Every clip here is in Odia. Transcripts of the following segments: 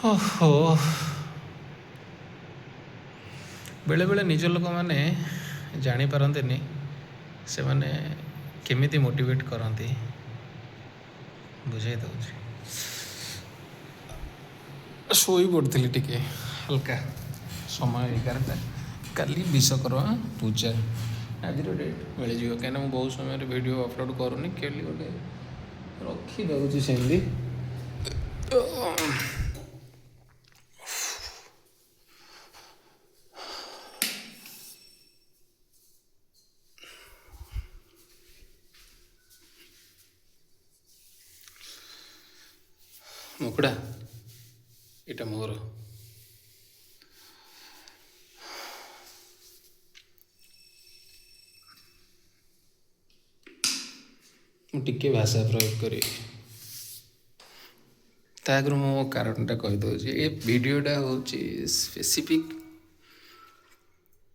ଓହୋ, ବେଳେବେଳେ ନିଜ ଲୋକମାନେ ଜାଣିପାରନ୍ତିନି ସେମାନେ କେମିତି ମୋଟିଭେଟ୍ କରନ୍ତି। ବୁଝାଇ ଦେଉଛି। ଶୋଇ ପଡ଼ିଥିଲି ଟିକେ ହାଲକା, ସମୟ 11ଟା। କାଲି ବିଶ୍ୱକର୍ମା ପୂଜା, ଆଜିର ଡେଟ୍ ମିଳିଯିବ କାହିଁକିନା ମୁଁ ବହୁତ ସମୟରେ ଭିଡ଼ିଓ ଅପଲୋଡ଼ କରୁନି, କାଲି ଗୋଟେ ରଖିଦେଉଛି ସେମିତି। ମୁକୁଡ଼ା ଏଇଟା ମୋର। ମୁଁ ଟିକେ ଭାଷା ପ୍ରୟୋଗ କରିବି। ତା ଆଗରୁ ମୁଁ ମୋ କାରଣଟା କହିଦେଉଛି। ଏ ଭିଡ଼ିଓଟା ହେଉଛି ସ୍ପେସିଫିକ୍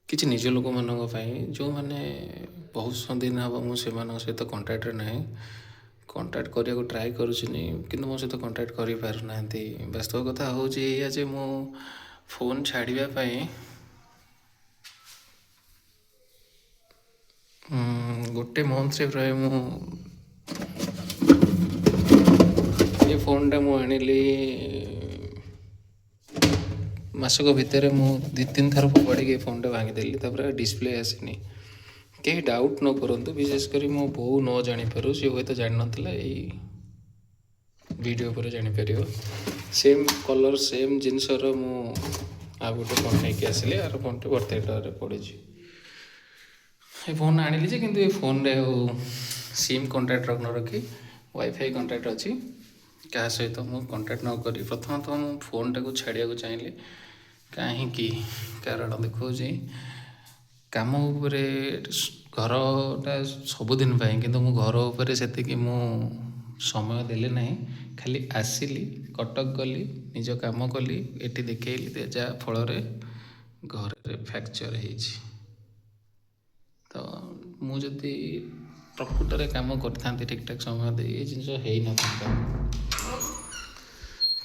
କିଛି ନିଜ ଲୋକମାନଙ୍କ ପାଇଁ ଯେଉଁମାନେ ବହୁତ ଦିନ ହେବ ମୁଁ ସେମାନଙ୍କ ସହିତ କଣ୍ଟାକ୍ଟରେ ନାହିଁ। କଣ୍ଟାକ୍ଟ କରିବାକୁ ଟ୍ରାଏ କରୁଛିନି କିନ୍ତୁ ମୋ ସହିତ କଣ୍ଟାକ୍ଟ କରିପାରୁନାହାନ୍ତି। ବାସ୍ତବ କଥା ହେଉଛି ଏଇଆ ଯେ ମୁଁ ଫୋନ୍ ଛାଡ଼ିବା ପାଇଁ ଗୋଟେ ମନ୍ଥରେ ପ୍ରାୟ ମୁଁ ଏ ଫୋନ୍ଟା ମୁଁ ଆଣିଲି ମାସକ ଭିତରେ ମୁଁ 2-3 ଥର ପଡ଼ିକି ଏ ଫୋନ୍ଟା ଭାଙ୍ଗିଦେଲି। ତାପରେ ଡିସପ୍ଲେ ଆସିନି। କେହି ଡାଉଟ୍ ନ କରନ୍ତୁ, ବିଶେଷ କରି ମୋ ବୋଉ ନ ଜାଣିପାରୁ, ସେ ହୁଏତ ଜାଣିନଥିଲା, ଏଇ ଭିଡ଼ିଓ ପରେ ଜାଣିପାରିବ। ସେମ୍ କଲର୍ ସେମ୍ ଜିନିଷର ମୁଁ ଆଉ ଗୋଟେ ଫୋନ୍ ନେଇକି ଆସିଲି। ଆର ଫୋନ୍ଟି 32 ଟଙ୍କାରେ ପଡ଼ିଛି। ଏ ଫୋନ୍ ଆଣିଲି ଯେ କିନ୍ତୁ ଏ ଫୋନ୍ରେ ଆଉ ସିମ୍ କଣ୍ଟାକ୍ଟ ନ ରଖି ୱାଇଫାଇ କଣ୍ଟାକ୍ଟ ଅଛି। କାହା ସହିତ ମୁଁ କଣ୍ଟାକ୍ଟ ନ କରି ପ୍ରଥମତଃ ମୁଁ ଫୋନ୍ଟାକୁ ଛାଡ଼ିବାକୁ ଚାହିଁଲି। କାହିଁକି? କାରଣ ଦେଖାଉଛି କାମ ଉପରେ ଘରଟା ସବୁଦିନ ପାଇଁ, କିନ୍ତୁ ମୁଁ ଘର ଉପରେ ସେତିକି ମୁଁ ସମୟ ଦେଲି ନାହିଁ। ଖାଲି ଆସିଲି, କଟକ ଗଲି, ନିଜ କାମ କଲି, ଏଠି ଦେଖେଇଲି, ଯାହା ଫଳରେ ଘରେ ଫ୍ରାକ୍ଚର୍ ହେଇଛି। ତ ମୁଁ ଯଦି ପ୍ରକୃତରେ କାମ କରିଥାନ୍ତି ଠିକ୍ ଠାକ୍ ସମୟ ଦେଇ, ଏ ଜିନିଷ ହେଇନଥାନ୍ତା।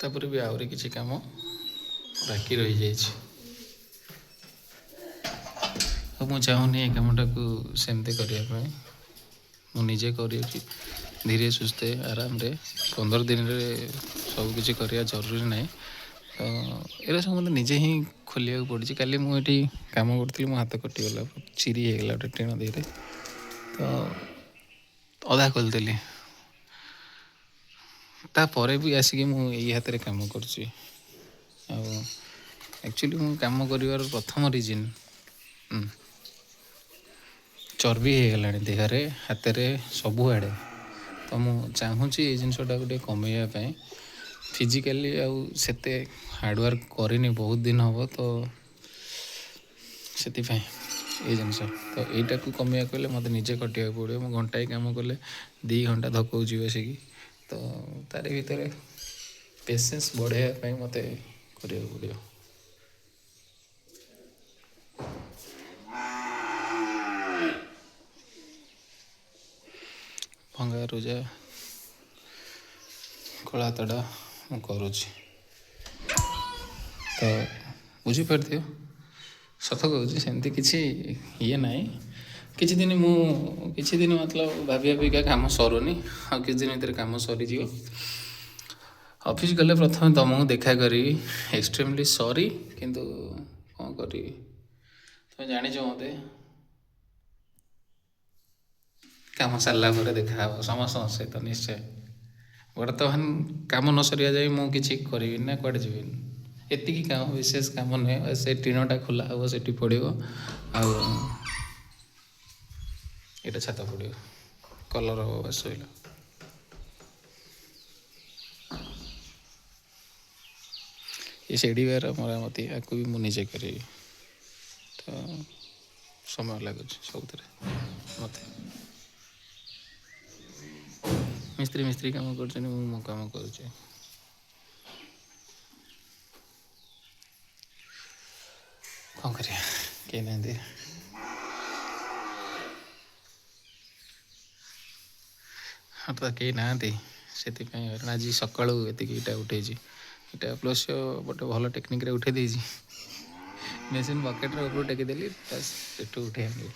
ତାପରେ ବି ଆହୁରି କିଛି କାମ ବାକି ରହିଯାଇଛି। ଆଉ ମୁଁ ଚାହୁଁନି ଏ କାମଟାକୁ ସେମିତି କରିବା ପାଇଁ। ମୁଁ ନିଜେ କରୁଛି ଧୀରେ ସୁସ୍ଥେ ଆରାମରେ। 15 ଦିନରେ ସବୁ କିଛି କରିବା ଜରୁରୀ ନାହିଁ। ତ ଏରା ସବୁ ମୋତେ ନିଜେ ହିଁ ଖୋଲିବାକୁ ପଡ଼ିଛି। କାଲି ମୁଁ ଏଠି କାମ କରୁଥିଲି, ମୋ ହାତ କଟିଗଲା, ଚିରି ହେଇଗଲା ଗୋଟେ ଟିଣ ଦେହରେ। ତ ଅଧା ଖୋଲିଦେଲି। ତାପରେ ବି ଆସିକି ମୁଁ ଏଇ ହାତରେ କାମ କରୁଛି। ଆଉ ଆକ୍ଚୁଆଲି ମୁଁ କାମ କରିବାର ପ୍ରଥମ ରିଜିନ୍ ଚର୍ବି ହେଇଗଲାଣି ଦେହରେ, ହାତରେ, ସବୁଆଡ଼େ। ତ ମୁଁ ଚାହୁଁଛି ଏଇ ଜିନିଷଟାକୁ ଟିକେ କମେଇବା ପାଇଁ। ଫିଜିକାଲି ଆଉ ସେତେ ହାର୍ଡ଼ୱାର୍କ କରିନି ବହୁତ ଦିନ ହେବ, ତ ସେଥିପାଇଁ ଏଇ ଜିନିଷ। ତ ଏଇଟାକୁ କମେଇବାକୁ ହେଲେ ମୋତେ ନିଜେ ଖଟିବାକୁ ପଡ଼ିବ। ମୁଁ ଘଣ୍ଟାଏ କାମ କଲେ 2 ଘଣ୍ଟା ଧକଉଛି ବସିକି। ତ ତାରି ଭିତରେ ପେସେନ୍ସ ବଢ଼ାଇବା ପାଇଁ ମୋତେ କରିବାକୁ ପଡ଼ିବ। ଭଙ୍ଗା ରୁଜା କଳାତଡ଼ା ମୁଁ କରୁଛି। ତ ବୁଝିପାରୁଥିବ, ସତ କହୁଛି, ସେମିତି କିଛି ଇଏ ନାହିଁ। କିଛି ଦିନ ମତଲବ ଭାବି ଭାବିକା କାମ ସରୁନି। ଆଉ କିଛି ଦିନ ଭିତରେ କାମ ସରିଯିବ। ଅଫିସ୍ ଗଲେ ପ୍ରଥମେ ତୁମକୁ ଦେଖା କରିବି। ଏକ୍ସଟ୍ରିମଲି ସରି, କିନ୍ତୁ କ'ଣ କରିବି, ତୁମେ ଜାଣିଛ ମୋତେ। କାମ ସାରିଲା ପରେ ଦେଖାହେବ ସମସ୍ତଙ୍କ ସହିତ ନିଶ୍ଚୟ। ବର୍ତ୍ତମାନ କାମ ନ ସରିବା ଯାଏ ମୁଁ କିଛି କରିବିନି ନା କୁଆଡ଼େ ଯିବିନି। ଏତିକି କାମ, ବିଶେଷ କାମ ନୁହେଁ। ସେ ଟିଣଟା ଖୋଲା ହେବ, ସେଠି ପଡ଼ିବ, ଆଉ ଏଇଟା ଛାତ ପଡ଼ିବ, କଲର୍ ହେବ, ବାସ୍ ଶୋଇଲା। ଏ ସେଡ଼ିବାର ମରାମତି ଆକୁ ବି ମୁଁ ନିଜେ କରିବି। ତ ସମୟ ଲାଗୁଛି ସବୁଥିରେ ମୋତେ। ମିସ୍ତ୍ରୀ କାମ କରୁଛନ୍ତି, ମୁଁ ମୋ କାମ କରୁଛି। କ'ଣ କରିବା, କେହି ନାହାନ୍ତି। ହଁ ତ କେହି ନାହାନ୍ତି, ସେଥିପାଇଁ ଆଜି ସକାଳୁ ଏତିକିଟା ଉଠେଇଛି। এটা ପ୍ଲସ୍ ଗୋଟେ ଭଲ ଟେକ୍ନିକ୍ରେ ଉଠେଇ ଦେଇଛି। ମେସିନ୍ ବକେଟ୍ରେ ଉପରୁ ଟେକିଦେଲି, ବାସ୍ ସେଠୁ ଉଠେଇ ଆଣିଲି।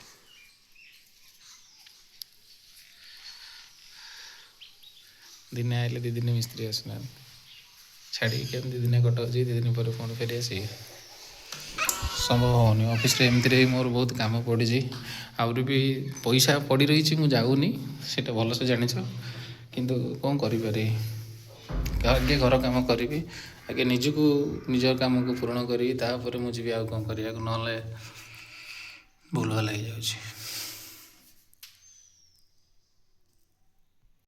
ଦିନେ ଆଇଲେ 2 ଦିନ ମିସ୍ତ୍ରୀ ଆସୁନାହାନ୍ତି, ଛାଡ଼ିକି କେମିତି ଦିନେ କଟାଉଛି, 2 ଦିନ ପରେ ପୁଣି ଫେରି ଆସିକି ସମ୍ଭବ ହେଉନି। ଅଫିସରେ ଏମିତିରେ ମୋର ବହୁତ କାମ ପଡ଼ିଛି, ଆହୁରି ବି ପଇସା ପଡ଼ି ରହିଛି, ମୁଁ ଯାଉନି, ସେଇଟା ଭଲସେ ଜାଣିଛ, କିନ୍ତୁ କ'ଣ କରିପାରିବି। ଆଗେ ଘର କାମ କରିବି, ଆଗେ ନିଜକୁ ନିଜ କାମକୁ ପୂରଣ କରିବି, ତାପରେ ମୁଁ ଯିବି ଆଉ କ'ଣ କରିବାକୁ, ନହେଲେ ଭୁଲ ଭାଲ ହେଇଯାଉଛି।